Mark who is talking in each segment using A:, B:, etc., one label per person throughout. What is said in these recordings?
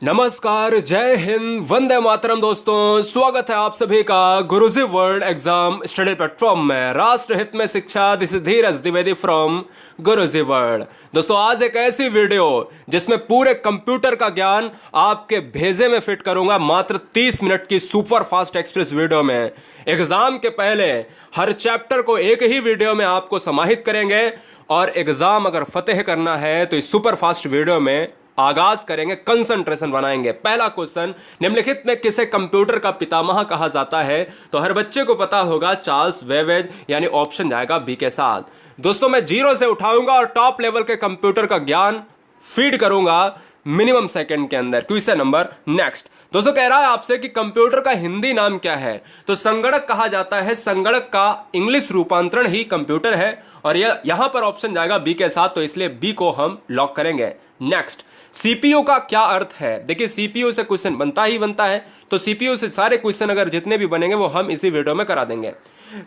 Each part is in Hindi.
A: नमस्कार, जय हिंद, वंदे मातरम। दोस्तों, स्वागत है आप सभी का गुरुजी वर्ल्ड एग्जाम स्टडी प्लेटफॉर्म में। राष्ट्र हित में शिक्षा, this is Dheeraj Dwivedi from Guruji world. दोस्तों, आज एक ऐसी वीडियो जिसमें पूरे कंप्यूटर का ज्ञान आपके भेजे में फिट करूंगा मात्र 30 मिनट की सुपर फास्ट एक्सप्रेस वीडियो में। एग्जाम के पहले हर चैप्टर को एक ही वीडियो में आपको समाहित करेंगे और एग्जाम अगर फतेह करना है तो इस सुपर फास्ट वीडियो में आगाज करेंगे, कंसंट्रेशन बनाएंगे। पहला क्वेश्चन, निम्नलिखित में किसे कंप्यूटर का पितामह कहा जाता है? तो हर बच्चे को पता होगा चार्ल्स बेबेज, यानी ऑप्शन जाएगा बी के साथ। दोस्तों, मैं जीरो से उठाऊंगा और टॉप लेवल के कंप्यूटर का ज्ञान फीड करूंगा मिनिमम सेकंड के अंदर। Question number next. दोस्तों, कह रहा है आपसे कि कंप्यूटर का हिंदी नाम क्या है? तो संगणक कहा जाता है। संगणक का इंग्लिश रूपांतरण ही कंप्यूटर है और यहां पर ऑप्शन जाएगा बी के साथ, तो इसलिए बी को हम लॉक करेंगे। नेक्स्ट, सीपीयू का क्या अर्थ है? देखिए, सीपीयू से क्वेश्चन बनता ही बनता है, तो सीपीयू से सारे क्वेश्चन अगर जितने भी बनेंगे वो हम इसी वीडियो में करा देंगे।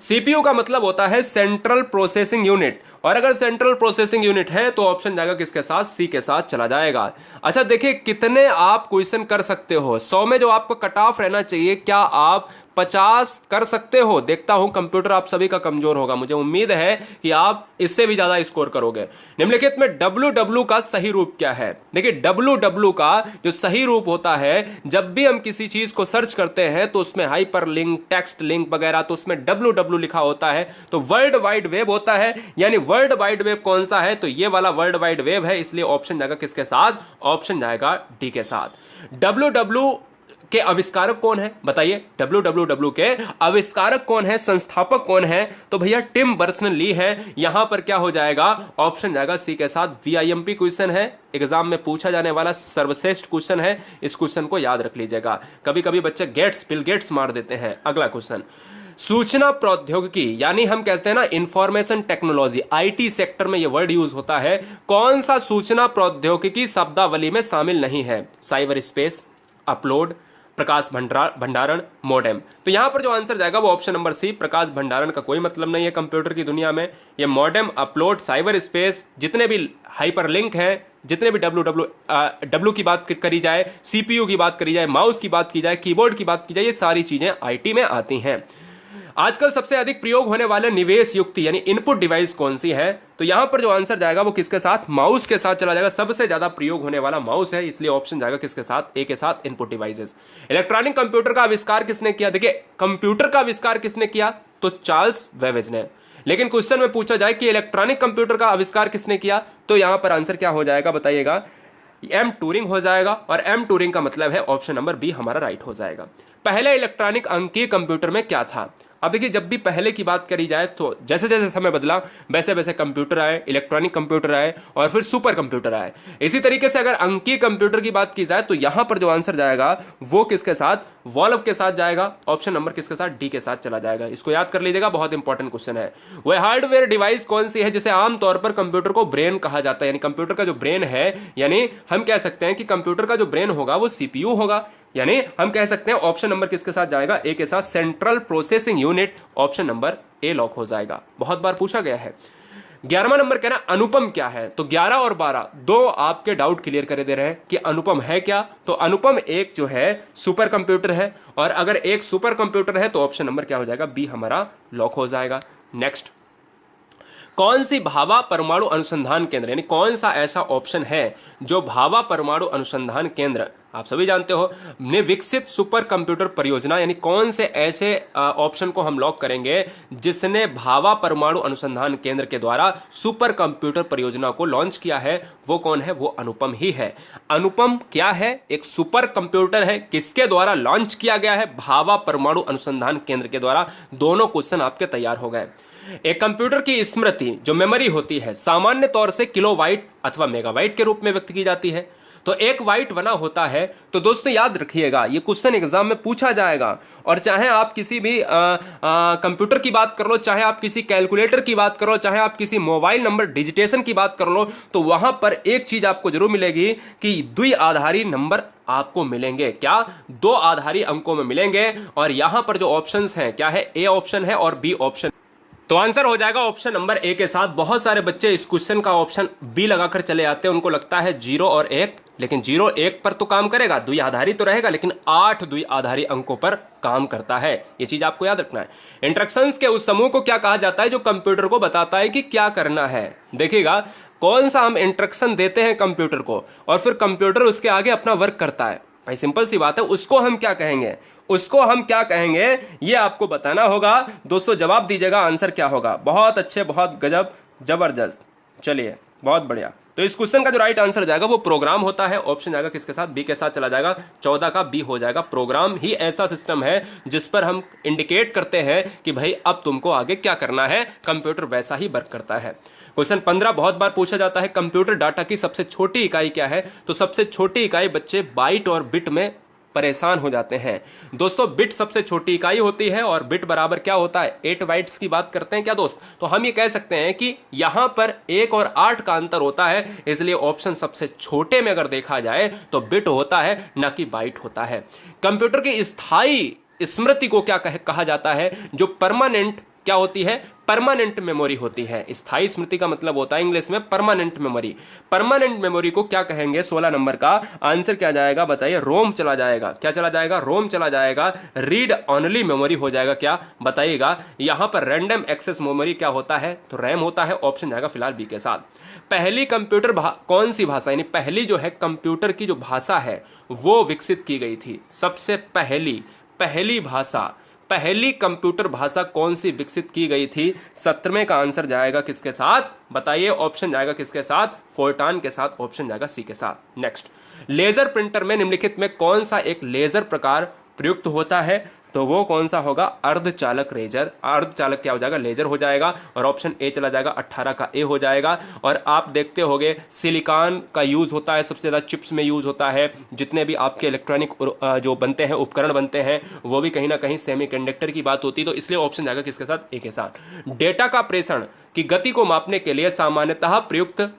A: सीपीयू का मतलब होता है सेंट्रल प्रोसेसिंग यूनिट, और अगर सेंट्रल प्रोसेसिंग यूनिट है तो ऑप्शन जाएगा किसके साथ? सी के साथ चला जाएगा। अच्छा, देखिए कितने आप क्वेश्चन कर सकते हो। 100 में जो आपको कट ऑफ रहना चाहिए, क्या आप 50 कर सकते हो? देखता हूं कंप्यूटर आप सभी का कमजोर होगा, मुझे उम्मीद है कि आप इससे भी ज्यादा स्कोर करोगे। निम्नलिखित में डब्ल्यू का सही रूप क्या है? देखिए, डब्ल्यू का जो सही रूप होता है, जब भी हम किसी चीज को सर्च करते हैं तो उसमें हाइपर लिंक, टेक्स्ट लिंक वगैरह, तो उसमें डब्ल्यू लिखा होता है, तो वर्ल्ड वाइड वेब होता है। यानी वर्ल्ड वाइड वेब कौन सा है? तो ये वाला वर्ल्ड वाइड वेब है, इसलिए ऑप्शन जाएगा किसके साथ? ऑप्शन जाएगा डी के साथ। डब्ल्यू के आविष्कारक कौन है? बताइए, डब्ल्यू के आविष्कारक कौन है, संस्थापक कौन है? तो भैया टिम बर्नर्स-ली है। यहां पर क्या हो जाएगा? ऑप्शन जाएगा सी के साथ। वीआईएमपी क्वेश्चन है, एग्जाम में पूछा जाने वाला सर्वश्रेष्ठ क्वेश्चन है, इस क्वेश्चन को याद रख लीजिएगा। कभी कभी बच्चे बिल गेट्स मार देते हैं। अगला क्वेश्चन, सूचना प्रौद्योगिकी, यानी हम कहते हैं ना इंफॉर्मेशन टेक्नोलॉजी, आईटी सेक्टर में यह वर्ड यूज होता है। कौन सा सूचना प्रौद्योगिकी शब्दावली में शामिल नहीं है? साइबर स्पेस, अपलोड, प्रकाश भंडारण, मॉडेम। तो यहां पर जो आंसर जाएगा वो ऑप्शन नंबर सी। प्रकाश भंडारण का कोई मतलब नहीं है कंप्यूटर की दुनिया में। ये मॉडेम, अपलोड, साइबर स्पेस, जितने भी हाइपर लिंक हैं, जितने भी डब्ल्यू की बात करी जाए, सीपीयू की बात करी जाए, माउस की बात की जाए, कीबोर्ड की बात की जाए, ये सारी चीजें आईटी में आती हैं। आजकल सबसे अधिक प्रयोग होने वाले निवेश युक्ति यानी इनपुट डिवाइस कौन सी है? तो यहां पर जो आंसर जाएगा वो किसके साथ? माउस के साथ चला जाएगा। सबसे ज्यादा प्रयोग होने वाला माउस है, इसलिए ऑप्शन जाएगा किसके साथ? ए के साथ, इनपुट डिवाइसेस। इलेक्ट्रॉनिक कंप्यूटर का आविष्कार किसने किया? देखिए, कंप्यूटर का आविष्कार किसने किया? तो चार्ल्स बेबेज ने। लेकिन क्वेश्चन में पूछा जाए कि इलेक्ट्रॉनिक कंप्यूटर का आविष्कार किसने किया, तो यहां पर आंसर क्या हो जाएगा? बताइएगा, एम टूरिंग हो जाएगा, और एम टूरिंग का मतलब है ऑप्शन नंबर बी हमारा राइट हो जाएगा। पहले इलेक्ट्रॉनिक अंकीय कंप्यूटर में क्या था? अब देखिए, जब भी पहले की बात करी जाए तो जैसे जैसे समय बदला वैसे वैसे कंप्यूटर आए, इलेक्ट्रॉनिक कंप्यूटर आए और फिर सुपर कंप्यूटर आए। इसी तरीके से अगर अंकीय कंप्यूटर की बात की जाए तो यहां पर जो आंसर जाएगा वो किसके साथ? वॉल्व के साथ जाएगा। ऑप्शन नंबर किसके साथ? डी के साथ चला जाएगा। इसको याद कर लीजिएगा, बहुत इंपॉर्टेंट क्वेश्चन है। वह हार्डवेयर डिवाइस कौन सी है जिसे आमतौर पर कंप्यूटर को ब्रेन कहा जाता है? यानी कंप्यूटर का जो ब्रेन है, यानी हम कह सकते हैं कि कंप्यूटर का जो ब्रेन होगा वो सीपीयू होगा। यानी हम कह सकते हैं ऑप्शन नंबर किसके साथ जाएगा? ए के साथ, central processing unit. Option number A lock हो जाएगा। बहुत बार पूछा गया है। 11वां नंबर कहना अनुपम क्या है? तो 11 और 12 दो आपके डाउट क्लियर कर दे रहे हैं कि अनुपम है क्या। तो अनुपम एक जो है सुपर कंप्यूटर है, और अगर एक सुपर कंप्यूटर है तो ऑप्शन नंबर क्या हो जाएगा? बी हमारा लॉक हो जाएगा। नेक्स्ट, कौन सी भाभा परमाणु अनुसंधान केंद्र, यानी कौन सा ऐसा ऑप्शन है जो भाभा परमाणु अनुसंधान केंद्र, आप सभी जानते हो, ने विकसित सुपर कंप्यूटर परियोजना, यानी कौन से ऐसे ऑप्शन को हम लॉक करेंगे जिसने भाभा परमाणु अनुसंधान केंद्र के द्वारा सुपर कंप्यूटर परियोजना को लॉन्च किया है? वो कौन है? वो अनुपम ही है। अनुपम क्या है? एक सुपर कंप्यूटर है। किसके द्वारा लॉन्च किया गया है? भाभा परमाणु अनुसंधान केंद्र के द्वारा। दोनों क्वेश्चन आपके तैयार हो गए। एक कंप्यूटर की स्मृति जो मेमोरी होती है सामान्य तौर से किलोबाइट अथवा मेगाबाइट के रूप में व्यक्त की जाती है। तो एक बाइट बना होता है। तो दोस्तों याद रखिएगा, ये क्वेश्चन एग्जाम में पूछा जाएगा, और चाहे आप किसी भी कंप्यूटर की बात कर लो, चाहे आप किसी कैलकुलेटर की बात करो, चाहे आप किसी मोबाइल नंबर डिजिटेशन की बात कर लो, तो वहां पर एक चीज आपको जरूर मिलेगी कि द्विआधारी नंबर आपको मिलेंगे। क्या? 2 आधारी अंकों में मिलेंगे। और यहां पर जो ऑप्शंस हैं क्या है? ए ऑप्शन है और बी ऑप्शन। तो आंसर हो जाएगा ऑप्शन नंबर ए के साथ। बहुत सारे बच्चे इस क्वेश्चन का ऑप्शन बी लगाकर चले आते हैं, उनको लगता है 0 और 1, लेकिन 0 1 पर तो काम करेगा, द्विआधारी तो रहेगा, लेकिन 8 द्विआधारी अंकों पर काम करता है। ये चीज आपको याद रखना है। इंस्ट्रक्शंस के उस समूह को क्या कहा जाता है जो कंप्यूटर को बताता है कि क्या करना है। देखिएगा कौन सा हम इंस्ट्रक्शन देते हैं कंप्यूटर को और फिर कंप्यूटर उसके आगे अपना वर्क करता है, भाई सिंपल सी बात है, उसको हम क्या कहेंगे, उसको हम क्या कहेंगे, ये आपको बताना होगा। दोस्तों जवाब दीजिएगा, आंसर क्या होगा। बहुत अच्छे, बहुत गजब, जबरदस्त, चलिए बहुत बढ़िया। तो इस क्वेश्चन का जो राइट आंसर जाएगा वो प्रोग्राम होता है। ऑप्शन जाएगा किसके साथ, बी के साथ चला जाएगा। 14 का बी हो जाएगा। प्रोग्राम ही ऐसा सिस्टम है जिस पर हम इंडिकेट करते हैं कि भाई अब तुमको आगे क्या करना है, कंप्यूटर वैसा ही वर्क करता है। क्वेश्चन 15 बहुत बार पूछा जाता है, कंप्यूटर डाटा की सबसे छोटी इकाई क्या है। तो सबसे छोटी इकाई बच्चे बाइट और बिट में परेशान हो जाते हैं। दोस्तों बिट सबसे छोटी इकाई होती है और बिट बराबर क्या होता है, 8 बाइट्स की बात करते हैं क्या दोस्त। तो हम ये कह सकते हैं कि यहां पर 1 और 8 का अंतर होता है, इसलिए ऑप्शन सबसे छोटे में अगर देखा जाए तो बिट होता है, ना कि बाइट होता है। कंप्यूटर की स्थायी स्मृति को क्या कहा जाता है, जो परमानेंट क्या होती है, परमानेंट मेमोरी होती है। स्थायी स्मृति का मतलब होता है इंग्लिश में परमानेंट मेमोरी। परमानेंट मेमोरी को क्या कहेंगे, 16 नंबर का आंसर क्या जाएगा बताइए, रोम चला जाएगा। क्या चला जाएगा, रोम चला जाएगा। रीड ओनली मेमोरी हो जाएगा, क्या बताइएगा। यहां पर रैंडम एक्सेस मेमोरी क्या होता है, तो रैम होता है। ऑप्शन जाएगा फिलहाल बी के साथ। पहली कंप्यूटर कौन सी भाषा, यानी पहली जो है कंप्यूटर की जो भाषा है वो विकसित की गई थी। सबसे पहली भाषा, पहली कंप्यूटर भाषा कौन सी विकसित की गई थी। 17वें का आंसर जाएगा किसके साथ बताइए। ऑप्शन जाएगा किसके साथ, फोर्टान के साथ। ऑप्शन जाएगा सी के साथ। नेक्स्ट, लेजर प्रिंटर में निम्नलिखित में कौन सा एक लेजर प्रकार प्रयुक्त होता है, तो वो कौन सा होगा, अर्धचालक लेजर। अर्धचालक क्या हो जाएगा, लेजर हो जाएगा। और ऑप्शन ए चला जाएगा, 18 का ए हो जाएगा। और आप देखते होंगे सिलिकॉन का यूज होता है, सबसे ज्यादा चिप्स में यूज होता है। जितने भी आपके इलेक्ट्रॉनिक जो बनते हैं, उपकरण बनते हैं, वो भी कहीं ना कहीं सेमीकंडक्टर की बात होती है। तो इसलिए ऑप्शन जाएगा किसके साथ, ए के साथ। डेटा का प्रेषण की गति को मापने के लिए सामान्यतः प्रयुक्त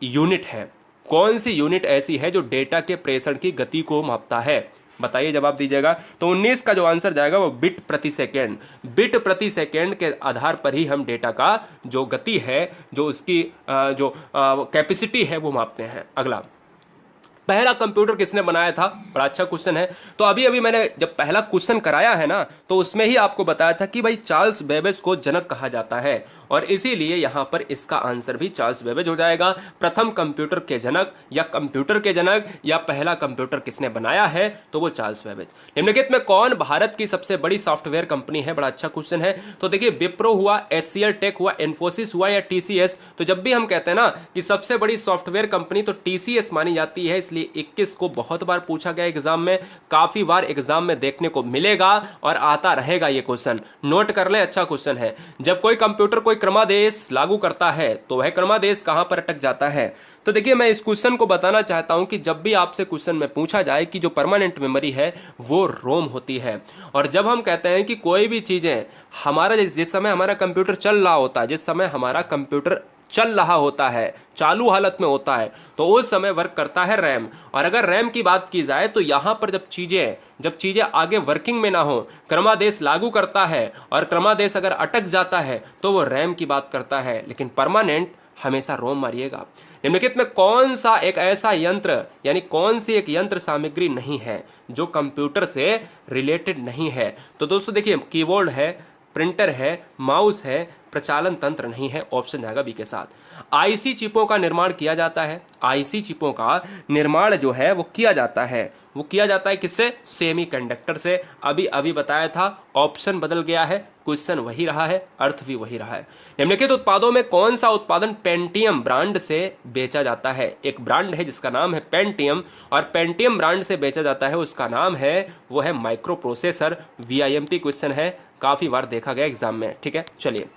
A: यूनिट है। कौन सी यूनिट ऐसी है जो डेटा के प्रेषण की गति को मापता है, बताइए, जवाब दीजिएगा। तो 19 का जो आंसर जाएगा वो बिट प्रति सेकेंड। बिट प्रति सेकेंड के आधार पर ही हम डेटा का जो गति है, जो उसकी जो कैपेसिटी है वो मापते हैं। अगला, पहला कंप्यूटर किसने बनाया था, बड़ा अच्छा क्वेश्चन है। तो अभी मैंने जब पहला क्वेश्चन कराया है ना, तो उसमें ही आपको बताया था कि भाई चार्ल्स बेबेज को जनक कहा जाता है, और इसीलिए यहां पर इसका आंसर भी चार्ल्स बेबेज हो जाएगा। प्रथम कंप्यूटर के जनक या कंप्यूटर के जनक या पहला कंप्यूटर किसने बनाया है, तो वो चार्ल्स बेबेज। निम्नलिखित में कौन भारत की सबसे बड़ी सॉफ्टवेयर कंपनी है, बड़ा अच्छा क्वेश्चन है। तो देखिए, विप्रो हुआ, एचसीएल टेक हुआ, इन्फोसिस हुआ या टीसीएस। तो जब भी हम कहते हैं ना कि सबसे बड़ी सॉफ्टवेयर कंपनी, तो टीसीएस मानी जाती है। इसलिए 21 को बहुत बार पूछा गया एग्जाम में, काफी बार एग्जाम में देखने को मिलेगा और आता रहेगा ये क्वेश्चन, नोट कर लें, अच्छा क्वेश्चन है। जब कोई कंप्यूटर कोई क्रमादेश लागू करता है तो वह क्रमादेश कहां पर अटक जाता है। तो देखिए, मैं इस क्वेश्चन को बताना चाहता हूं कि जब भी आपसे क्वेश्चन में पूछा जाए कि जो परमानेंट मेमोरी है वो रोम होती है, और जब हम कहते हैं कि कोई भी चीजें हमारा जिस समय हमारा कंप्यूटर चल रहा होता है, जिस समय हमारा कंप्यूटर चल रहा होता है, चालू हालत में होता है, तो उस समय वर्क करता है रैम। और अगर रैम की बात की जाए तो यहां पर जब चीजें आगे वर्किंग में ना हो, क्रमादेश लागू करता है और क्रमादेश अगर अटक जाता है तो वो रैम की बात करता है, लेकिन परमानेंट हमेशा रोम मारिएगा। निम्नलिखित में कौन सा एक ऐसा यंत्र, यानी कौन सी एक यंत्र सामग्री नहीं है जो कंप्यूटर से रिलेटेड नहीं है। तो दोस्तों देखिए, कीबोर्ड है, प्रिंटर है, माउस है, प्रचालन तंत्र नहीं है। ऑप्शन जाएगा बी के साथ। आईसी चिपों का निर्माण किया जाता है। आईसी चिपों का निर्माण जो है वो किया जाता है किससे, सेमीकंडक्टर से। अभी बताया था, ऑप्शन बदल गया है, क्वेश्चन वही रहा है, अर्थ भी वही रहा है। निम्नलिखित उत्पादों में कौन सा उत्पादन पेंटियम ब्रांड से बेचा जाता है। एक ब्रांड है जिसका नाम है पेंटियम, और पेंटियम ब्रांड से बेचा जाता है, उसका नाम है वो है माइक्रो प्रोसेसर। वीआईएमपी क्वेश्चन है, काफी बार देखा गया एग्जाम में, ठीक है। चलिए,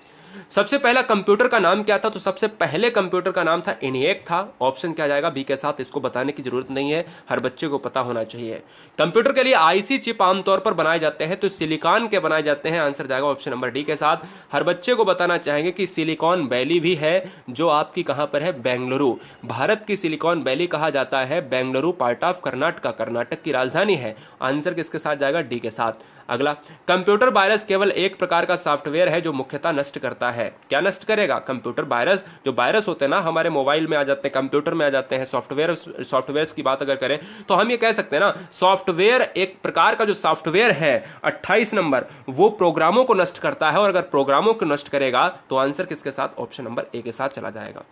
A: सबसे पहला कंप्यूटर का नाम क्या था, तो सबसे पहले कंप्यूटर का नाम था ENIAC था। ऑप्शन क्या जाएगा, बी के साथ। इसको बताने की जरूरत नहीं है, हर बच्चे को पता होना चाहिए। कंप्यूटर के लिए आईसी चिप आमतौर पर बनाए जाते हैं, तो सिलिकॉन के बनाए जाते हैं। आंसर जाएगा ऑप्शन नंबर डी के साथ। हर बच्चे को बताना चाहेंगे कि सिलिकॉन वैली भी है, जो आपकी कहां पर है, बेंगलुरु। भारत की सिलिकॉन वैली कहा जाता है बेंगलुरु, पार्ट ऑफ कर्नाटक की राजधानी है। आंसर किसके साथ जाएगा, डी के साथ। अगला, कंप्यूटर वायरस केवल एक प्रकार का सॉफ्टवेयर है जो मुख्यतः नष्ट करता करता है। क्या नष्ट करेगा? Computer virus. जो वायरस होते हैं ना हमारे मोबाइल में आ जाते हैं, कंप्यूटर में आ जाते हैं, सॉफ्टवेयर्स की बात अगर करें तो हम ये कह सकते हैं ना, सॉफ्टवेयर एक प्रकार का जो सॉफ्टवेयर है 28 नंबर, वो प्रोग्रामों को नष्ट करता है। और अगर प्रोग्रामों को नष्ट करेगा तो आंसर किसके साथ? ऑप्शन नंबर ए के साथ चला जाएगा।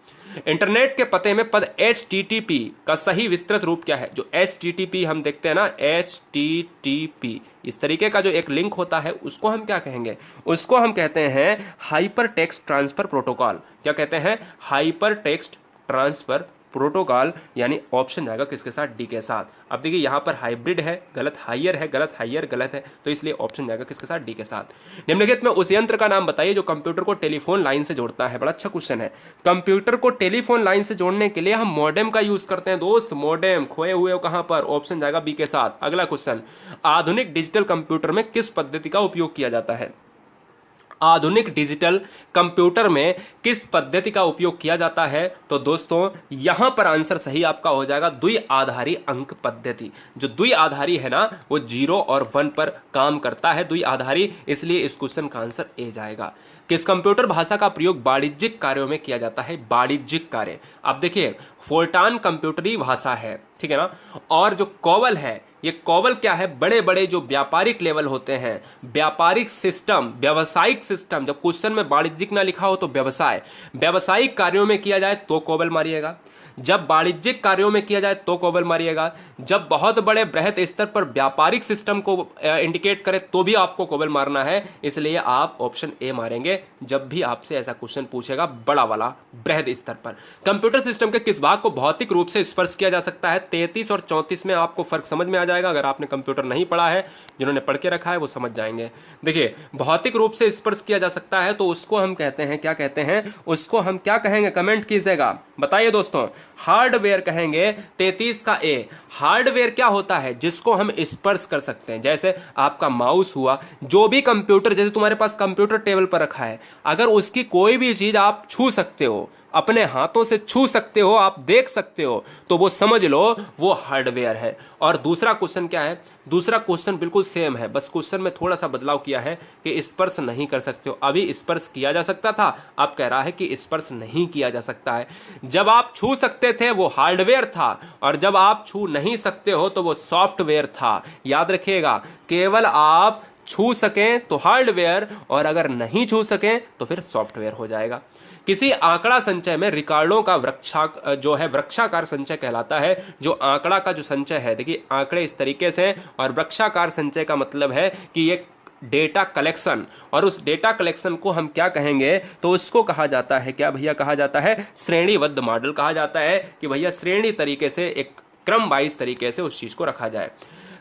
A: इंटरनेट के पते में पद HTTP का सही विस्तृत रूप क्या है? जो HTTP हम देखते हैं ना, HTTP इस तरीके का जो एक लिंक होता है उसको हम क्या कहेंगे? उसको हम कहते हैं हाइपर टेक्स्ट ट्रांसफर प्रोटोकॉल। क्या कहते हैं? हाइपर टेक्स्ट ट्रांसफर प्रोटोकॉल, यानी ऑप्शन जाएगा किसके साथ? डी के साथ। अब देखिए यहां पर हाइब्रिड है गलत, हाइयर है गलत, हाइयर गलत है, तो इसलिए ऑप्शन जाएगा किसके साथ? डी के साथ। निम्नलिखित में उस यंत्र का नाम बताइए जो कंप्यूटर को टेलीफोन लाइन से जोड़ता है। बड़ा अच्छा क्वेश्चन है। कंप्यूटर को टेलीफोन लाइन से जोड़ने के लिए हम मॉडेम का यूज करते हैं दोस्त। मॉडेम खोए हुए हो कहां पर? ऑप्शन जाएगा बी के साथ। अगला क्वेश्चन, आधुनिक डिजिटल कंप्यूटर में किस पद्धति का उपयोग किया जाता है? आधुनिक डिजिटल कंप्यूटर में किस पद्धति का उपयोग किया जाता है? तो दोस्तों यहां पर आंसर सही आपका हो जाएगा द्विआधारी अंक पद्धति। जो द्विआधारी है ना वो 0 और 1 पर काम करता है, द्विआधारी, इसलिए इस क्वेश्चन का आंसर ए जाएगा। किस कंप्यूटर भाषा का प्रयोग वाणिज्यिक कार्यों में किया जाता है? वाणिज्यिक कार्य। अब देखिए फोर्टान कंप्यूटरी भाषा है, ठीक है ना, और जो कोवल है, ये कोवल क्या है? बड़े बड़े जो व्यापारिक लेवल होते हैं, व्यापारिक सिस्टम, व्यावसायिक सिस्टम, जब क्वेश्चन में वाणिज्यिक ना लिखा हो तो व्यवसाय, व्यावसायिक कार्यों में किया जाए तो कोवल मारिएगा, जब वाणिज्यिक कार्यों में किया जाए तो कोवल मारिएगा, जब बहुत बड़े बृहद स्तर पर व्यापारिक सिस्टम को इंडिकेट करे तो भी आपको कोवल मारना है। इसलिए आप ऑप्शन ए मारेंगे जब भी आपसे ऐसा क्वेश्चन पूछेगा बड़ा वाला बृहद स्तर पर। कंप्यूटर सिस्टम के किस भाग को भौतिक रूप से स्पर्श किया जा सकता है? 33 और 34 में आपको फर्क समझ में आ जाएगा। अगर आपने कंप्यूटर नहीं पढ़ा है, जिन्होंने पढ़ के रखा है वो समझ जाएंगे। देखिए भौतिक रूप से स्पर्श किया जा सकता है तो उसको हम कहते हैं, क्या कहते हैं? उसको हम क्या कहेंगे? कमेंट कीजिएगा, बताइए दोस्तों। हार्डवेयर कहेंगे। 33 का ए। हार्डवेयर क्या होता है? जिसको हम स्पर्श कर सकते हैं, जैसे आपका माउस हुआ, जो भी कंप्यूटर, जैसे तुम्हारे पास कंप्यूटर टेबल पर रखा है, अगर उसकी कोई भी चीज आप छू सकते हो, अपने हाथों से छू सकते हो, आप देख सकते हो, तो वो समझ लो वो हार्डवेयर है। और दूसरा क्वेश्चन क्या है? दूसरा क्वेश्चन बिल्कुल सेम है, बस क्वेश्चन में थोड़ा सा बदलाव किया है कि स्पर्श नहीं कर सकते हो। अभी स्पर्श किया जा सकता था, अब कह रहा है कि स्पर्श नहीं किया जा सकता है। जब आप छू सकते थे वो हार्डवेयर था, और जब आप छू नहीं सकते हो तो वो सॉफ्टवेयर था। याद रखिएगा, केवल आप छू सकें तो हार्डवेयर, और अगर नहीं छू सकें तो फिर सॉफ्टवेयर हो जाएगा। किसी आंकड़ा संचय में रिकॉर्डों का वृक्षाकार संचय कहलाता है। जो आंकड़ा का जो संचय है, देखिए आंकड़े इस तरीके से, और वृक्षाकार संचय का मतलब है कि ये डेटा कलेक्शन, और उस डेटा कलेक्शन को हम क्या कहेंगे? तो उसको कहा जाता है, क्या भैया कहा जाता है? श्रेणीबद्ध मॉडल कहा जाता है, कि भैया श्रेणी तरीके से, एक क्रम वाइज तरीके से उस चीज को रखा जाए।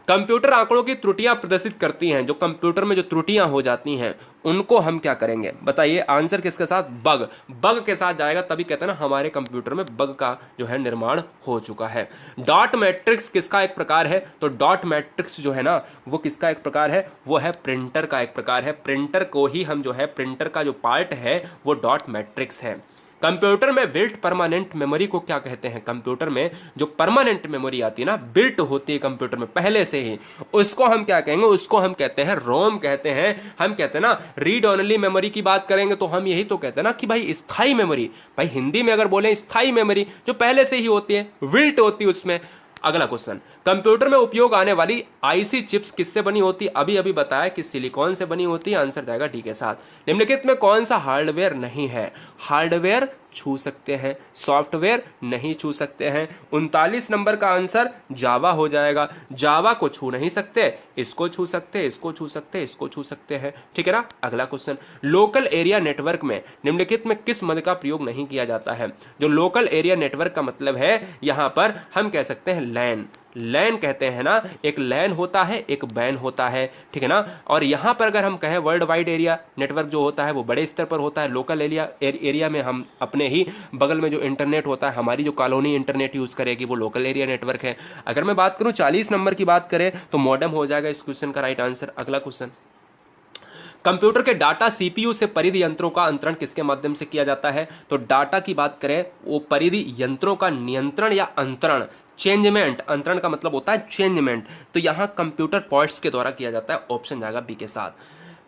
A: कंप्यूटर आंकड़ों की त्रुटियां प्रदर्शित करती हैं। जो कंप्यूटर में जो त्रुटियां हो जाती हैं उनको हम क्या करेंगे? बताइए। आंसर किसके साथ? बग। बग के साथ जाएगा, तभी कहते हैं ना हमारे कंप्यूटर में बग का जो है निर्माण हो चुका है। डॉट मैट्रिक्स किसका एक प्रकार है? तो डॉट मैट्रिक्स जो है ना वो किसका एक प्रकार है? वो है प्रिंटर का एक प्रकार है। प्रिंटर को ही हम जो है, प्रिंटर का जो पार्ट है वो डॉट मैट्रिक्स है। कंप्यूटर में बिल्ट परमानेंट मेमोरी को क्या कहते हैं? कंप्यूटर में जो परमानेंट मेमोरी आती है ना, बिल्ट होती है कंप्यूटर में पहले से ही, उसको हम क्या कहेंगे? उसको हम कहते हैं रोम कहते हैं। हम कहते हैं ना रीड ओनली मेमोरी की बात करेंगे तो हम यही तो कहते हैं ना कि भाई स्थायी मेमोरी। भाई हिंदी में अगर बोले स्थायी मेमोरी, जो पहले से ही होती है, बिल्ट होती है उसमें। अगला क्वेश्चन, कंप्यूटर में उपयोग आने वाली आईसी चिप्स किससे बनी होती? अभी अभी बताया कि सिलिकॉन से बनी होती है। आंसर जाएगा डी के साथ। निम्नलिखित में कौन सा हार्डवेयर नहीं है? हार्डवेयर छू सकते हैं, सॉफ्टवेयर नहीं छू सकते हैं। 39 नंबर का आंसर जावा हो जाएगा। जावा को छू नहीं सकते, इसको छू सकते, इसको छू सकते, इसको छू सकते हैं, ठीक है ना। अगला क्वेश्चन, लोकल एरिया नेटवर्क में निम्नलिखित में किस मद का प्रयोग नहीं किया जाता है? जो लोकल एरिया नेटवर्क का मतलब है, यहां पर हम कह सकते हैं लैन। लैन कहते हैं ना, एक लैन होता है, एक बैन होता है, ठीक है ना। और यहां पर अगर हम कहें वर्ल्ड वाइड एरिया नेटवर्क जो होता है वो बड़े स्तर पर होता है। लोकल एरिया में हम अपने ही बगल में जो इंटरनेट होता है, हमारी जो कॉलोनी इंटरनेट यूज करेगी वो लोकल एरिया नेटवर्क है। अगर मैं बात करूं 40 नंबर की बात करें तो मॉडेम हो जाएगा इस क्वेश्चन का राइट आंसर। अगला क्वेश्चन, कंप्यूटर के डाटा सीपीयू से परिधि यंत्रों का अंतरण किसके माध्यम से किया जाता है? तो डाटा की बात करें, वो परिधि यंत्रों का नियंत्रण या अंतरण, चेंजमेंट, अंतरण का मतलब होता है चेंजमेंट, तो यहां कंप्यूटर पोर्ट्स के द्वारा किया जाता है। ऑप्शन जाएगा बी के साथ।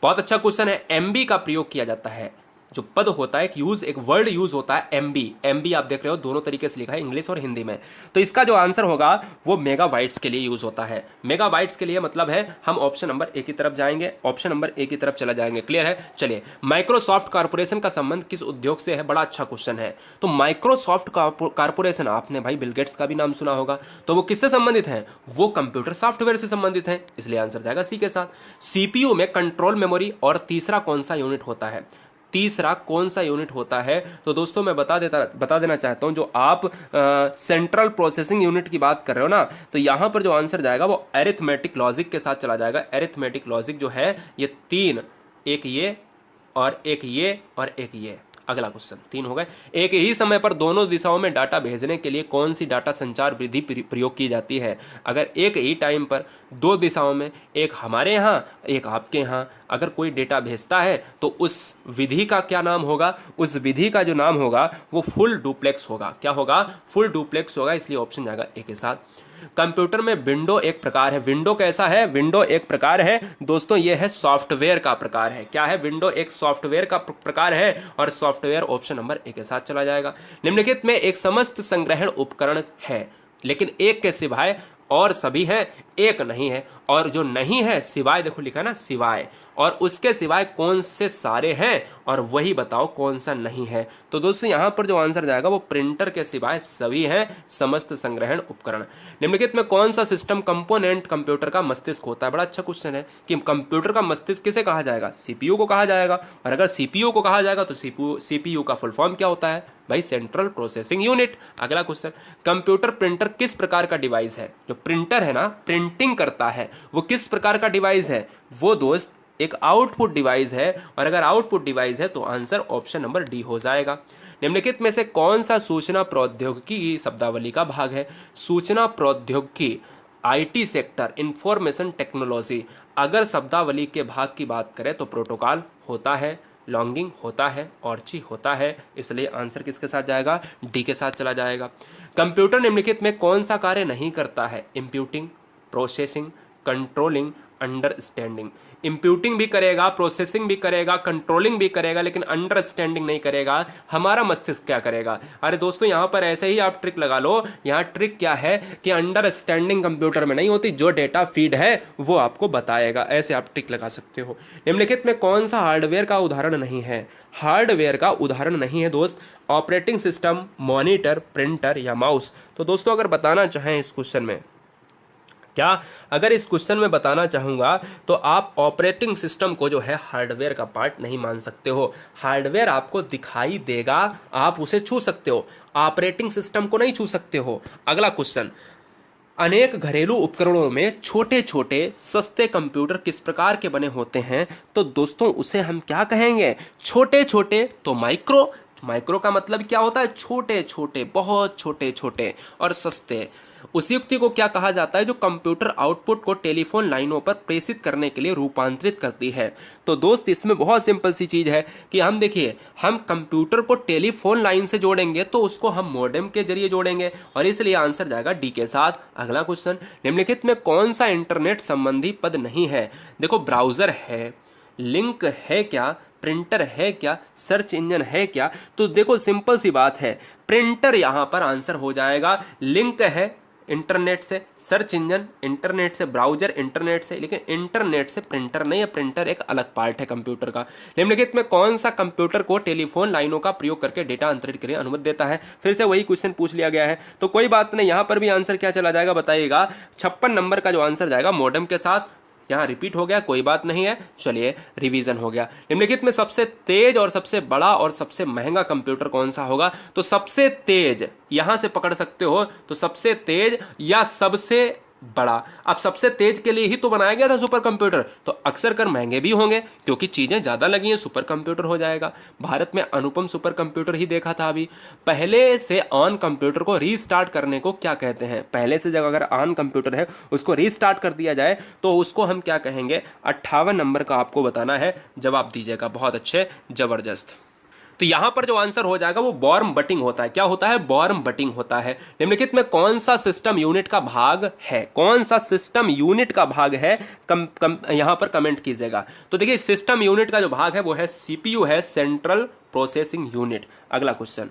A: बहुत अच्छा क्वेश्चन है। एमबी का प्रयोग किया जाता है। जो पद होता है, एक वर्ड यूज होता है एमबी। एमबी आप देख रहे हो दोनों तरीके से लिखा है, इंग्लिश और हिंदी में। तो इसका जो आंसर होगा वो मेगाबाइट्स के लिए यूज होता है। मेगाबाइट्स के लिए मतलब है हम ऑप्शन नंबर ए की तरफ जाएंगे, ऑप्शन नंबर ए की तरफ चला जाएंगे। क्लियर है? चलिए, माइक्रोसॉफ्ट कॉर्पोरेशन का संबंध किस उद्योग से है? बड़ा अच्छा क्वेश्चन है। तो माइक्रोसॉफ्ट कॉर्पोरेशन, आपने भाई बिल गेट्स का भी नाम सुना होगा, तो वो किससे संबंधित है? वो कंप्यूटर सॉफ्टवेयर से संबंधित है, इसलिए आंसर जाएगा सी के साथ। सीपीयू में कंट्रोल मेमोरी और तीसरा कौन सा यूनिट होता है? तीसरा कौन सा यूनिट होता है? तो दोस्तों मैं बता देना चाहता हूं, जो आप सेंट्रल प्रोसेसिंग यूनिट की बात कर रहे हो ना, तो यहां पर जो आंसर जाएगा वो अरिथमेटिक लॉजिक के साथ चला जाएगा। अरिथमेटिक लॉजिक जो है ये तीन, एक ये और एक ये और एक ये। अगला क्वेश्चन, तीन हो गए। एक ही समय पर दोनों दिशाओं में डाटा भेजने के लिए कौन सी डाटा संचार विधि प्रयोग की जाती है? अगर एक ही टाइम पर दो दिशाओं में, एक हमारे यहाँ एक आपके यहाँ, अगर कोई डेटा भेजता है तो उस विधि का क्या नाम होगा? उस विधि का जो नाम होगा वो फुल डुप्लेक्स होगा। क्या होगा? फुल डुप्लेक्स होगा, इसलिए ऑप्शन जाएगा ए के साथ। कंप्यूटर में विंडो एक प्रकार है। विंडो कैसा है? विंडो एक प्रकार है दोस्तों, यह है सॉफ्टवेयर का प्रकार है। क्या है? विंडो एक सॉफ्टवेयर का प्रकार है, और सॉफ्टवेयर ऑप्शन नंबर ए के साथ चला जाएगा। निम्नलिखित में एक समस्त संग्रहण उपकरण है, लेकिन एक के सिवाय और सभी हैं, एक नहीं है, और जो नहीं है सिवाय, देखो लिखा ना सिवाय, और उसके सिवाय कौन से सारे हैं, और वही बताओ कौन सा नहीं है। तो दोस्तों यहां पर जो आंसर जाएगा वो प्रिंटर के सिवाय सभी हैं समस्त संग्रहण उपकरण। निम्नलिखित में कौन सा सिस्टम कंपोनेंट कंप्यूटर का मस्तिष्क होता है? बड़ा अच्छा क्वेश्चन है कि कंप्यूटर का मस्तिष्क किसे कहा जाएगा? सीपीयू को कहा जाएगा। और अगर सीपीयू को कहा जाएगा तो सीपीयू का फुल फॉर्म क्या होता है भाई? Central processing unit. अगला क्वेश्चन, कंप्यूटर प्रिंटर किस प्रकार का डिवाइस है? जो प्रिंटर है ना, प्रिंटिंग करता है, वो किस प्रकार का डिवाइस है? वो दोस्त एक आउटपुट डिवाइस है, और अगर आउटपुट डिवाइस है तो आंसर ऑप्शन नंबर डी हो जाएगा। निम्नलिखित में से कौन सा सूचना प्रौद्योगिकी की शब्दावली का भाग है? सूचना प्रौद्योगिकी, आईटी सेक्टर, इंफॉर्मेशन टेक्नोलॉजी। अगर शब्दावली के भाग की बात करें तो प्रोटोकॉल होता है, लॉन्गिंग होता है, ऑर्ची होता है, इसलिए आंसर किसके साथ जाएगा? डी के साथ चला जाएगा। कंप्यूटर निम्नलिखित में कौन सा कार्य नहीं करता है? इंप्यूटिंग, प्रोसेसिंग, कंट्रोलिंग, अंडरस्टैंडिंग। इंप्यूटिंग भी करेगा, प्रोसेसिंग भी करेगा, कंट्रोलिंग भी करेगा, लेकिन अंडरस्टैंडिंग नहीं करेगा। हमारा मस्तिष्क क्या करेगा? अरे दोस्तों यहां पर ऐसे ही आप ट्रिक लगा लो। यहां ट्रिक क्या है कि अंडरस्टैंडिंग कंप्यूटर में नहीं होती, जो डेटा फीड है वो आपको बताएगा। ऐसे आप ट्रिक लगा सकते हो। निम्नलिखित में कौन सा हार्डवेयर का उदाहरण नहीं है? हार्डवेयर का उदाहरण नहीं है दोस्त, ऑपरेटिंग सिस्टम, मॉनिटर, प्रिंटर या माउस। तो दोस्तों अगर बताना चाहें इस क्वेश्चन में, क्या अगर इस क्वेश्चन में बताना चाहूंगा तो आप ऑपरेटिंग सिस्टम को जो है हार्डवेयर का पार्ट नहीं मान सकते हो। हार्डवेयर आपको दिखाई देगा, आप उसे छू सकते हो, ऑपरेटिंग सिस्टम को नहीं छू सकते हो। अगला क्वेश्चन, अनेक घरेलू उपकरणों में छोटे छोटे सस्ते कंप्यूटर किस प्रकार के बने होते हैं? तो दोस्तों उसे हम क्या कहेंगे? छोटे छोटे, तो माइक्रो। माइक्रो का मतलब क्या होता है? छोटे छोटे, बहुत छोटे छोटे, और सस्ते। उस युक्ति को क्या कहा जाता है जो कंप्यूटर आउटपुट को टेलीफोन लाइनों पर प्रेषित करने के लिए रूपांतरित करती है? तो दोस्त इसमें बहुत सिंपल सी चीज है कि हम देखिए, हम कंप्यूटर को टेलीफोन लाइन से जोड़ेंगे तो उसको हम मॉडेम के जरिए जोड़ेंगे, और इसलिए आंसर जाएगा डी के साथ। अगला क्वेश्चन, निम्नलिखित में कौन सा इंटरनेट संबंधी पद नहीं है? देखो ब्राउजर है, लिंक है क्या, प्रिंटर है क्या, सर्च इंजन है क्या? तो देखो सिंपल सी बात है, प्रिंटर यहां पर आंसर हो जाएगा। लिंक है इंटरनेट से, सर्च इंजन इंटरनेट से, ब्राउजर इंटरनेट से, लेकिन इंटरनेट से प्रिंटर नहीं है। प्रिंटर एक अलग पार्ट है कंप्यूटर का। निम्नलिखित में कौन सा कंप्यूटर को टेलीफोन लाइनों का प्रयोग करके डेटा अंतरित करने की अनुमति देता है? फिर से वही क्वेश्चन पूछ लिया गया है, तो कोई बात नहीं, यहां पर भी आंसर क्या चला जाएगा बताइएगा? 56 नंबर का जो आंसर जाएगा मॉडेम के साथ। यहाँ रिपीट हो गया, कोई बात नहीं है, चलिए रिवीजन हो गया। निम्नलिखित में सबसे तेज और सबसे बड़ा और सबसे महंगा कंप्यूटर कौन सा होगा? तो सबसे तेज यहां से पकड़ सकते हो, तो सबसे तेज या सबसे बड़ा। अब सबसे तेज के लिए ही तो बनाया गया था सुपर कंप्यूटर, तो अक्सर कर महंगे भी होंगे क्योंकि चीजें ज्यादा लगी हैं, सुपर कंप्यूटर हो जाएगा। भारत में अनुपम सुपर कंप्यूटर ही देखा था अभी। पहले से ऑन कंप्यूटर को रीस्टार्ट करने को क्या कहते हैं? पहले से जब अगर ऑन कंप्यूटर है उसको रीस्टार्ट कर दिया जाए तो उसको हम क्या कहेंगे? 58 नंबर का आपको बताना है, जवाब दीजिएगा। बहुत अच्छे, जबरदस्त। तो यहां पर जो आंसर हो जाएगा वो बॉर्म बटिंग होता है। क्या होता है? बॉर्म बटिंग होता है। निम्नलिखित में कौन सा सिस्टम यूनिट का भाग है? कौन सा सिस्टम यूनिट का भाग है? यहां पर कमेंट कीजिएगा। तो देखिए सिस्टम यूनिट का जो भाग है वो है सीपीयू है, सेंट्रल प्रोसेसिंग यूनिट। अगला क्वेश्चन,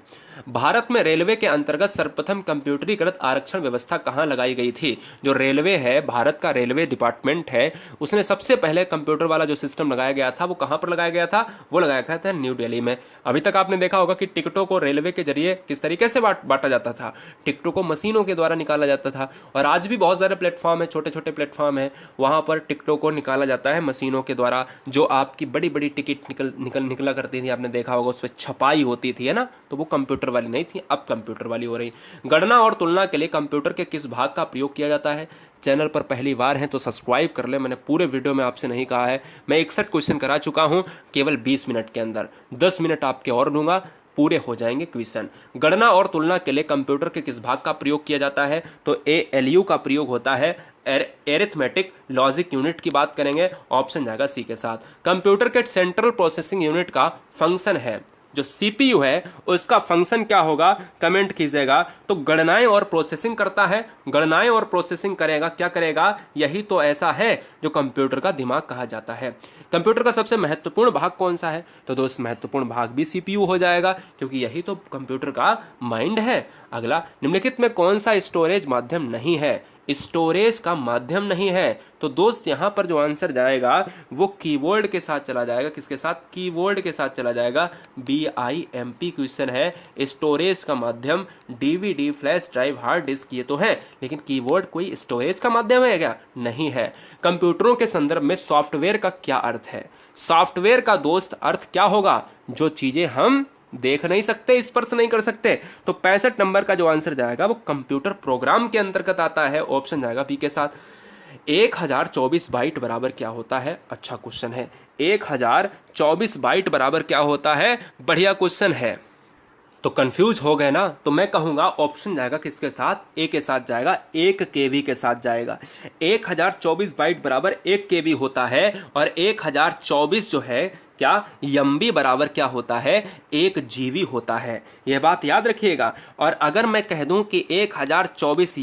A: भारत में रेलवे के अंतर्गत सर्वप्रथम कंप्यूटरीकृत आरक्षण व्यवस्था कहां लगाई गई थी? जो रेलवे है, भारत का रेलवे डिपार्टमेंट है, उसने सबसे पहले कंप्यूटर वाला जो सिस्टम लगाया गया था वो कहां पर लगाया गया था? वो लगाया गया था न्यू दिल्ली में। अभी तक आपने देखा होगा कि टिकटों को रेलवे के जरिए किस तरीके से बांटा जाता था, टिकटों को मशीनों के द्वारा निकाला जाता था। और आज भी बहुत सारे प्लेटफॉर्म है, छोटे छोटे प्लेटफॉर्म है, वहां पर टिकटों को निकाला जाता है मशीनों के द्वारा। जो आपकी बड़ी बड़ी टिकट निकला करती थी, आपने देखा होगा, उस पर छपाई होती थी, है ना, तो वो कंप्यूटर वाली नहीं थी, अब कंप्यूटर वाली हो रही। गणना और तुलना के लिए कंप्यूटर के किस भाग का प्रयोग किया जाता है? चैनल पर पहली बार है तो सब्सक्राइब कर ले, मैंने पूरे वीडियो में आपसे नहीं कहा है। मैं 61 क्वेश्चन करा चुका हूं केवल 20 मिनट के अंदर, 10 मिनट आपके और दूंगा, पूरे हो जाएंगे क्वेश्चन। गणना और तुलना के लिए कंप्यूटर के किस भाग का प्रयोग किया जाता है? तो ALU का प्रयोग होता है, एरिथमेटिक लॉजिक यूनिट की बात करेंगे, ऑप्शन जाएगा सी के साथ। कंप्यूटर के सेंट्रल प्रोसेसिंग यूनिट का फंक्शन है, जो CPU है उसका फंक्शन क्या होगा? कमेंट कीजिएगा। तो गणनाएं और प्रोसेसिंग करता है, गणनाएं और प्रोसेसिंग करेगा, क्या करेगा? यही तो ऐसा है जो कंप्यूटर का दिमाग कहा जाता है। कंप्यूटर का सबसे महत्वपूर्ण भाग कौन सा है? तो दोस्त महत्वपूर्ण भाग भी CPU हो जाएगा, क्योंकि यही तो कंप्यूटर का माइंड है। अगला, निम्नलिखित में कौन सा स्टोरेज माध्यम नहीं है? स्टोरेज का माध्यम नहीं है, तो दोस्त यहां पर जो आंसर जाएगा वो कीबोर्ड के साथ चला जाएगा। किसके साथ? कीबोर्ड के साथ चला जाएगा। BIMP क्वेश्चन है। स्टोरेज का माध्यम DVD, flash drive, hard disk ये तो है, लेकिन कीबोर्ड कोई स्टोरेज का माध्यम है क्या? नहीं है। कंप्यूटरों के संदर्भ में सॉफ्टवेयर का क्या अर्थ है? सॉफ्टवेयर का दोस्त अर्थ क्या होगा? जो चीजें हम देख नहीं सकते, स्पर्श नहीं कर सकते। तो 65 नंबर का जो आंसर जाएगा वो कंप्यूटर प्रोग्राम के अंतर्गत आता है, ऑप्शन जाएगा बी के साथ। 1024 बाइट बराबर क्या होता है? अच्छा क्वेश्चन है। 1024 बाइट बराबर क्या होता है? बढ़िया क्वेश्चन है। तो कंफ्यूज हो गए ना? तो मैं कहूंगा ऑप्शन जाएगा किसके साथ? ए के साथ जाएगा, 1 KB के साथ जाएगा। 1024 बाइट बराबर 1 KB होता है, और 1024 जो है क्या MB बराबर क्या होता है? 1 GB होता है। यह बात याद रखिएगा। और अगर मैं कह दूं कि 1024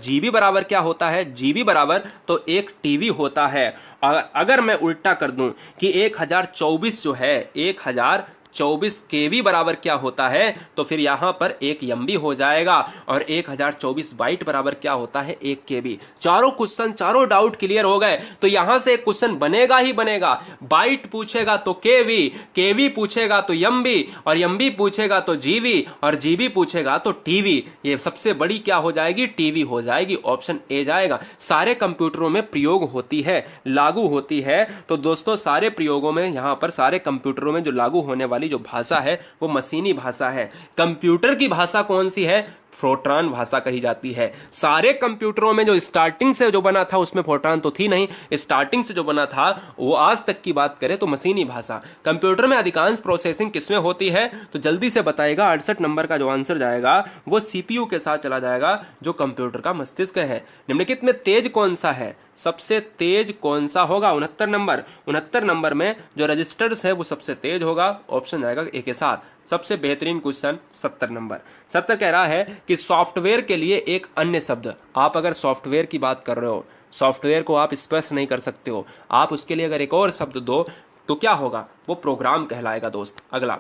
A: GB बराबर क्या होता है? GB बराबर तो 1 TB होता है। और अगर मैं उल्टा कर दूं कि 1024 जो है 1024 KB बराबर क्या होता है, तो फिर यहां पर 1 MB हो जाएगा। और 1024 बाइट बराबर क्या होता है? 1 KB। चारों क्वेश्चन, चारों डाउट क्लियर हो गए। तो यहां से एक क्वेश्चन बनेगा ही बनेगा। बाइट पूछेगा तो KB पूछेगा तो MB, और MB पूछेगा तो GB, और GB पूछेगा तो TB। ये सबसे बड़ी क्या हो जाएगी? TB हो जाएगी। ऑप्शन ए जाएगा। सारे कंप्यूटरों में प्रयोग होती है, लागू होती है। तो दोस्तों सारे प्रयोगों में, यहां पर सारे कंप्यूटरों में जो लागू होने वाली जो भाषा है वो मशीनी भाषा है। कंप्यूटर की भाषा कौन सी है? फोर्ट्रान भाषा कही जाती है। सारे कंप्यूटरों में जो स्टार्टिंग से जो बना था उसमें फोर्ट्रान तो थी नहीं, स्टार्टिंग से जो बना था वो आज तक की बात करें तो मशीनी भाषा। कंप्यूटर में अधिकांश प्रोसेसिंग किसमें होती है? तो जल्दी से बताएगा। 68 नंबर का जो आंसर जाएगा वो CPU के साथ चला जाएगा, जो कंप्यूटर का मस्तिष्क है। निम्नलिखित में तेज कौन सा है? सबसे तेज कौन सा होगा? 69 नंबर में जो रजिस्टर्स है वो सबसे तेज होगा, ऑप्शन जाएगा ए के साथ। सबसे बेहतरीन क्वेश्चन 70 नंबर। 70 कह रहा है कि सॉफ्टवेयर के लिए एक अन्य शब्द। आप अगर सॉफ्टवेयर की बात कर रहे हो, सॉफ्टवेयर को आप स्पर्श नहीं कर सकते हो, आप उसके लिए अगर एक और शब्द दो तो क्या होगा? वो प्रोग्राम कहलाएगा दोस्त। अगला,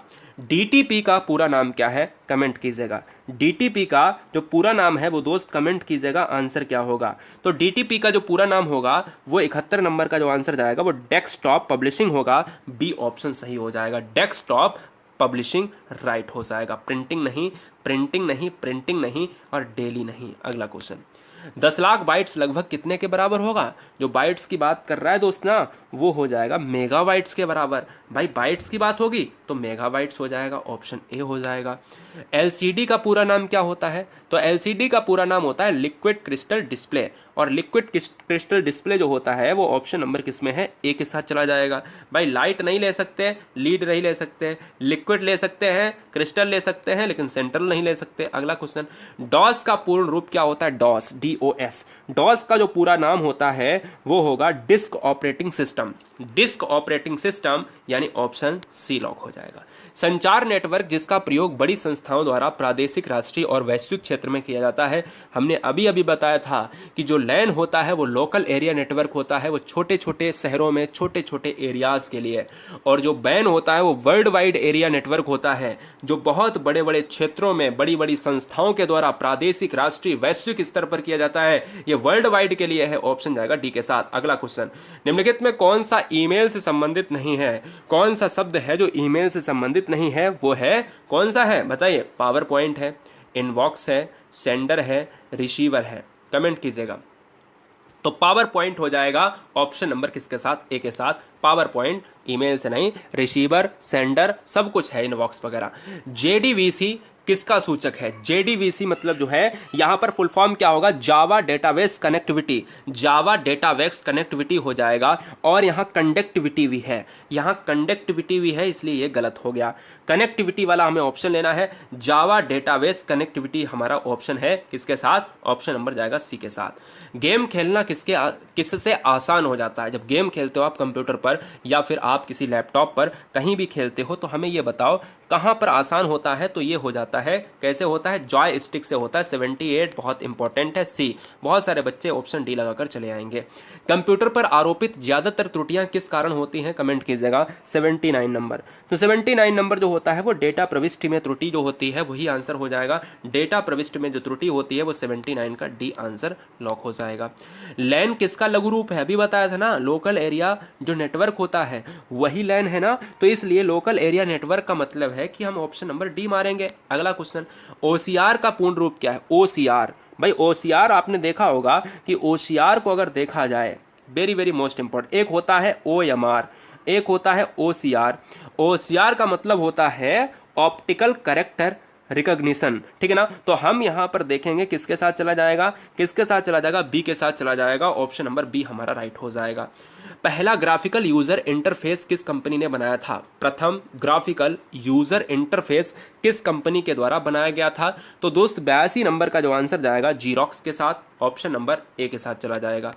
A: DTP का पूरा नाम क्या है? कमेंट कीजिएगा। DTP का जो पूरा नाम है वो दोस्त कमेंट कीजिएगा, आंसर क्या होगा? तो DTP का जो पूरा नाम होगा वो 71 नंबर का जो आंसर जाएगा वो डेस्कटॉप पब्लिशिंग होगा। बी ऑप्शन सही हो जाएगा। डेस्कटॉप पब्लिशिंग राइट हो जाएगा। प्रिंटिंग नहीं और डेली नहीं। अगला क्वेश्चन, 10 लाख बाइट्स लगभग कितने के बराबर होगा? जो बाइट्स की बात कर रहा है दोस्त ना, वो हो जाएगा मेगाबाइट्स के बराबर। भाई बाइट्स की बात होगी तो मेगाबाइट्स हो जाएगा, ऑप्शन ए हो जाएगा। LCD का पूरा नाम क्या होता है? तो LCD का पूरा नाम होता है लिक्विड क्रिस्टल डिस्प्ले, और लिक्विड क्रिस्टल डिस्प्ले जो होता है वो ऑप्शन नंबर किसमें है? ए के साथ चला जाएगा। भाई लाइट नहीं ले सकते, लीड नहीं ले सकते, लिक्विड ले सकते हैं, क्रिस्टल ले सकते हैं, लेकिन सेंट्रल नहीं ले सकते। अगला क्वेश्चन, डॉस का पूर्ण रूप क्या होता है? DOS डॉस का जो पूरा नाम होता है वो होगा disk operating system. Disk operating system यानी ऑप्शन सी लॉक हो जाएगा। संचार नेटवर्क जिसका प्रयोग बड़ी संस्थाओं द्वारा प्रादेशिक, राष्ट्रीय और वैश्विक क्षेत्र में किया जाता है। हमने अभी अभी बताया था कि जो लैन होता है वो लोकल एरिया नेटवर्क होता है, वो छोटे छोटे शहरों में छोटे छोटे एरियाज के लिए, और जो बैन होता है वो वर्ल्ड वाइड एरिया नेटवर्क होता है, जो बहुत बड़े बड़े क्षेत्रों में बड़ी बड़ी संस्थाओं के द्वारा प्रादेशिक, राष्ट्रीय, वैश्विक स्तर पर किया जाता है। ये वर्ल्ड वाइड के लिए है, ऑप्शन जाएगा डी के साथ। अगला क्वेश्चन, निम्नलिखित में कौन सा ईमेल से संबंधित नहीं है? कौन सा शब्द है जो ईमेल से संबंधित नहीं है? वो है कौन सा है बताइए? पावर पॉइंट है, इनबॉक्स है, सेंडर है, रिसीवर है। कमेंट कीजिएगा। तो पावर पॉइंट हो जाएगा ऑप्शन नंबर किसके साथ? ए के साथ। पावर पॉइंट ईमेल से नहीं, रिसीवर, सेंडर सब कुछ है, इनबॉक्स वगैरह। जेडीवीसी किसका सूचक है? जेडीवीसी मतलब जो है यहां पर फुल फॉर्म क्या होगा? जावा डेटाबेस कनेक्टिविटी। जावा डेटाबेस कनेक्टिविटी हो जाएगा, और यहां कंडक्टिविटी भी है, यहां कंडक्टिविटी भी है, इसलिए ये गलत हो गया। कनेक्टिविटी वाला हमें ऑप्शन लेना है। जावा डेटाबेस कनेक्टिविटी हमारा ऑप्शन है किसके साथ? ऑप्शन नंबर जाएगा सी के साथ। गेम खेलना किससे आसान हो जाता है? जब गेम खेलते हो आप कंप्यूटर पर या फिर आप किसी लैपटॉप पर कहीं भी खेलते हो, तो हमें ये बताओ कहां पर आसान होता है? तो ये हो जाता है, कैसे होता है? जॉय स्टिक से होता है। 78 बहुत इंपॉर्टेंट है। सी, बहुत सारे बच्चे ऑप्शन डी लगाकर चले आएंगे। कंप्यूटर पर आरोपित ज्यादातर त्रुटियां किस कारण होती हैं? कमेंट कीजिएगा। 79 नंबर। तो 79 नंबर जो होता है वो डेटा प्रविष्टि में त्रुटि जो होती है वही आंसर हो जाएगा। डेटा प्रविष्टि में जो त्रुटि होती है वो 79 का डी आंसर लॉक हो जाएगा। लैन किसका लघु रूप है? अभी बताया था ना, लोकल एरिया जो नेटवर्क होता है वही लैन है ना, तो इसलिए लोकल एरिया नेटवर्क का मतलब है कि हम ऑप्शन नंबर डी मारेंगे। अगला क्वेश्चन, ओसीआर का पूर्ण रूप क्या है? ओसीआर, भाई ओसीआर आपने देखा होगा कि ओसीआर को अगर देखा जाए, वेरी वेरी मोस्ट इंपॉर्टेंट, एक होता है ओएमआर, एक होता है ओसीआर। ओसीआर का मतलब होता है ऑप्टिकल कैरेक्टर रिकॉग्निशन, ठीक है ना। तो हम यहां पर देखेंगे किसके साथ चला जाएगा? किसके साथ चला जाएगा? बी के साथ चला जाएगा। ऑप्शन नंबर बी हमारा राइट हो जाएगा। पहला ग्राफिकल यूजर इंटरफेस किस कंपनी ने बनाया था? प्रथम ग्राफिकल यूजर इंटरफेस किस कंपनी के द्वारा बनाया गया था? तो दोस्त 82 नंबर का जो आंसर जाएगा जीरोक्स के साथ। ऑप्शन नंबर ए के साथ चला जाएगा।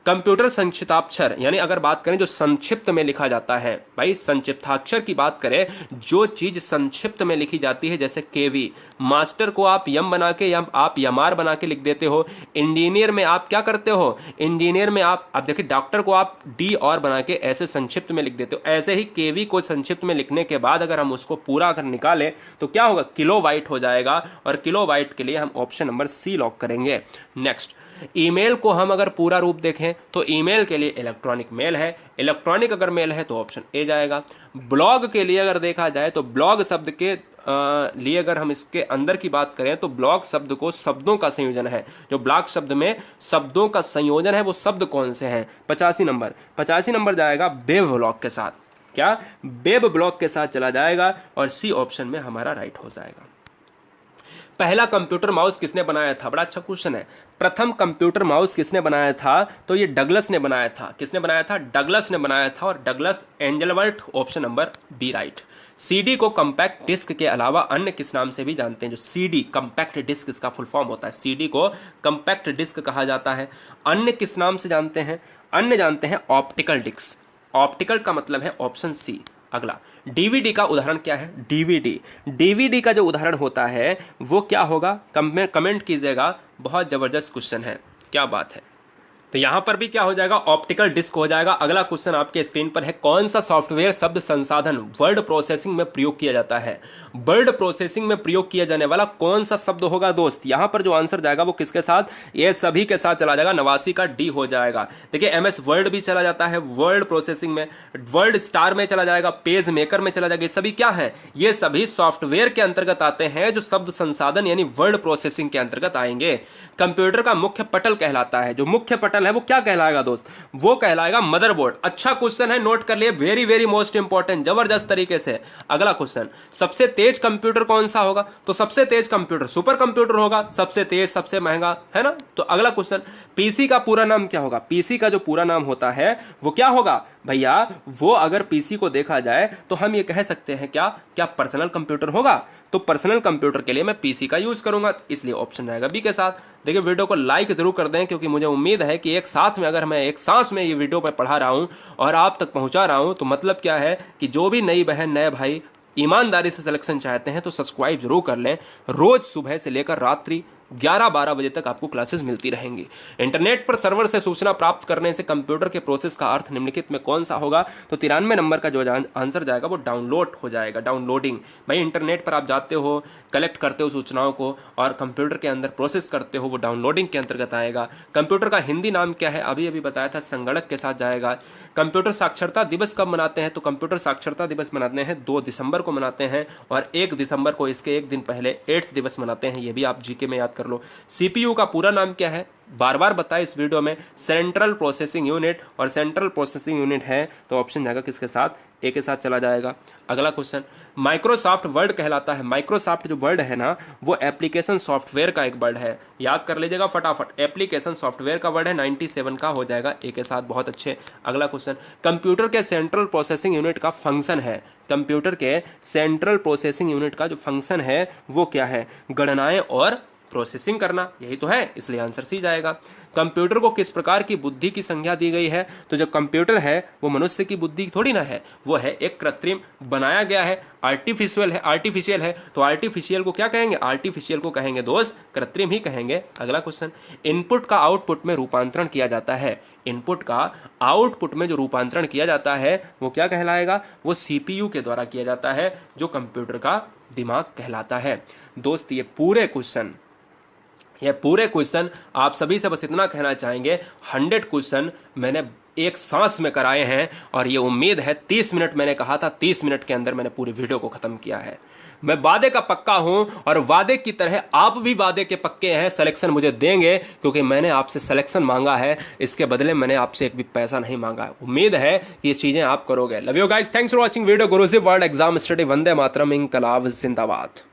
A: कंप्यूटर संक्षिप्ताक्षर, यानी अगर बात करें जो संक्षिप्त में लिखा जाता है, भाई संक्षिप्ताक्षर की बात करें, जो चीज संक्षिप्त में लिखी जाती है, जैसे केवी, मास्टर को आप यम बना के या आप यमार बना के लिख देते हो। इंजीनियर में आप क्या करते हो? इंजीनियर में आप देखिए डॉक्टर को आप डी और बना के ऐसे संक्षिप्त में लिख देते हो। ऐसे ही केवी को संक्षिप्त में लिखने के बाद अगर हम उसको पूरा अगर निकालें तो क्या होगा? किलोबाइट हो जाएगा, और किलोबाइट के लिए हम ऑप्शन नंबर सी लॉक करेंगे। नेक्स्ट, ईमेल को हम अगर पूरा रूप देखें तो ईमेल के लिए इलेक्ट्रॉनिक मेल है, इलेक्ट्रॉनिक अगर मेल है तो ऑप्शन ए जाएगा। ब्लॉग के लिए अगर देखा जाए तो ब्लॉग शब्द के लिए अगर हम इसके अंदर की बात करें तो ब्लॉग शब्द को शब्दों का संयोजन है। जो ब्लॉग शब्द में शब्दों का संयोजन है वो शब्द कौन से हैं? 85 नंबर। 85 नंबर जाएगा वेब ब्लॉग के साथ। क्या? वेब ब्लॉग के साथ चला जाएगा, और सी ऑप्शन में हमारा राइट हो जाएगा। पहला कंप्यूटर माउस किसने बनाया था? बड़ा अच्छा क्वेश्चन है। प्रथम कंप्यूटर माउस किसने बनाया था? तो ये डगलस ने बनाया था। किसने बनाया था? डगलस ने बनाया था, और Douglas Engelbart. Option number B right. CD को कंपैक्ट डिस्क के अलावा अन्य किस नाम से भी जानते हैं? जो सीडी कंपैक्ट डिस्क, इसका फुल फॉर्म होता है, सीडी को कंपैक्ट डिस्क कहा जाता है। अन्य किस नाम से जानते हैं? अन्य जानते हैं ऑप्टिकल डिस्क। ऑप्टिकल का मतलब है ऑप्शन सी। अगला, डीवीडी का उदाहरण क्या है? डीवीडी, डीवीडी का जो उदाहरण होता है वो क्या होगा? कमेंट कीजिएगा। बहुत जबरदस्त क्वेश्चन है, क्या बात है। तो यहां पर भी क्या हो जाएगा? ऑप्टिकल डिस्क हो जाएगा। अगला क्वेश्चन आपके स्क्रीन पर है, कौन सा सॉफ्टवेयर शब्द संसाधन वर्ड प्रोसेसिंग में प्रयोग किया जाता है? वर्ड प्रोसेसिंग में प्रयोग किया जाने वाला कौन सा शब्द होगा दोस्त? यहां पर जो आंसर जाएगा वो किसके साथ? ये सभी के साथ चला जाएगा। 89 का डी हो जाएगा। देखिए एमएस वर्ड भी चला जाता है वर्ड प्रोसेसिंग में, वर्ड स्टार में चला जाएगा, पेज मेकर में चला जाएगा। ये सभी क्या है? ये सभी सॉफ्टवेयर के अंतर्गत आते हैं जो शब्द संसाधन यानी वर्ड प्रोसेसिंग के अंतर्गत आएंगे। कंप्यूटर का मुख्य पटल कहलाता है। जो मुख्य पटल है वो क्या कहलाएगा दोस्त? वो कहलाएगा मदरबोर्ड। अच्छा क्वेश्चन है, नोट कर लिए, वेरी वेरी मोस्ट इंपॉर्टेंट, जबरदस्त तरीके से। अगला क्वेश्चन, सबसे तेज कंप्यूटर कौन सा होगा? तो सबसे तेज कंप्यूटर सुपर कंप्यूटर होगा, सबसे तेज सबसे महंगा, है ना। तो अगला क्वेश्चन, पीसी का पूरा नाम क्या होगा? पीसी का जो पूरा नाम होता है वो क्या होगा भैया? वो अगर पीसी को देखा जाए तो हम ये कह सकते हैं क्या पर्सनल कंप्यूटर होगा? तो पर्सनल कंप्यूटर के लिए मैं पीसी का यूज करूंगा, इसलिए ऑप्शन रहेगा बी के साथ। देखिए वीडियो को लाइक जरूर कर दें, क्योंकि मुझे उम्मीद है कि एक साथ में अगर मैं एक सांस में ये वीडियो पर पढ़ा रहा हूं और आप तक पहुंचा रहा हूं, तो मतलब क्या है कि जो भी नई बहन नए भाई ईमानदारी से सिलेक्शन चाहते हैं तो सब्सक्राइब जरूर कर लें। रोज सुबह से लेकर रात्रि 11-12 बजे तक आपको क्लासेस मिलती रहेंगी। इंटरनेट पर सर्वर से सूचना प्राप्त करने से कंप्यूटर के प्रोसेस का अर्थ निम्नलिखित में कौन सा होगा? तो 93 नंबर का जो आंसर जाएगा वो डाउनलोड हो जाएगा, डाउनलोडिंग। भाई इंटरनेट पर आप जाते हो, कलेक्ट करते हो सूचनाओं को और कंप्यूटर के अंदर प्रोसेस करते हो, वो डाउनलोडिंग के अंतर्गत आएगा। कंप्यूटर का हिंदी नाम क्या है? अभी अभी बताया था, संगणक के साथ जाएगा। कंप्यूटर साक्षरता दिवस कब मनाते हैं? तो कंप्यूटर साक्षरता दिवस मनाते हैं 2 दिसंबर को मनाते हैं, और 1 दिसंबर को इसके एक दिन पहले एड्स दिवस मनाते हैं। ये भी आप जीके में याद कर लो। सीपीयू का पूरा नाम क्या है? बार बार बताया इस वीडियो में, सेंट्रल प्रोसेसिंग यूनिट, और सेंट्रल प्रोसेसिंग यूनिट है तो ऑप्शन जाएगा किसके साथ? ए के साथ चला जाएगा। अगला क्वेश्चन, माइक्रोसॉफ्ट वर्ड कहलाता है। माइक्रोसॉफ्ट जो वर्ड है ना, वो एप्लीकेशन सॉफ्टवेयर का एक वर्ड है, याद कर लीजिएगा फटाफट। एप्लीकेशन सॉफ्टवेयर का वर्ड है, 97 का हो जाएगा ए के साथ, बहुत अच्छे। अगला क्वेश्चन, कंप्यूटर के सेंट्रल प्रोसेसिंग यूनिट का फंक्शन है। कंप्यूटर के सेंट्रल प्रोसेसिंग यूनिट का जो फंक्शन है वो क्या है? गणनाएं और प्रोसेसिंग करना, यही तो है, इसलिए आंसर सी जाएगा। कंप्यूटर को किस प्रकार की बुद्धि की संज्ञा दी गई है? तो जो कंप्यूटर है वो मनुष्य की बुद्धि थोड़ी ना है, वो है एक कृत्रिम बनाया गया है, आर्टिफिशियल है। तो आर्टिफिशियल को क्या कहेंगे? आर्टिफिशियल को कहेंगे दोस्त कृत्रिम ही कहेंगे। अगला क्वेश्चन, इनपुट का आउटपुट में रूपांतरण किया जाता है। इनपुट का आउटपुट में जो रूपांतरण किया जाता है वो क्या कहलाएगा? वो सीपीयू के द्वारा किया जाता है, जो कंप्यूटर का दिमाग कहलाता है। दोस्त ये पूरे क्वेश्चन आप सभी से बस इतना कहना चाहेंगे, 100 क्वेश्चन मैंने एक सांस में कराए हैं, और ये उम्मीद है 30 मिनट मैंने कहा था, 30 मिनट के अंदर मैंने पूरी वीडियो को खत्म किया है। मैं वादे का पक्का हूं, और वादे की तरह आप भी वादे के पक्के हैं, सिलेक्शन मुझे देंगे, क्योंकि मैंने आपसे सिलेक्शन मांगा है, इसके बदले मैंने आपसे एक भी पैसा नहीं मांगा है। उम्मीद है कि ये चीजें आप करोगे। Love you guys, thanks for watching video. Guruji World Exam Study, वंदे मातरम, इंकलाब जिंदाबाद।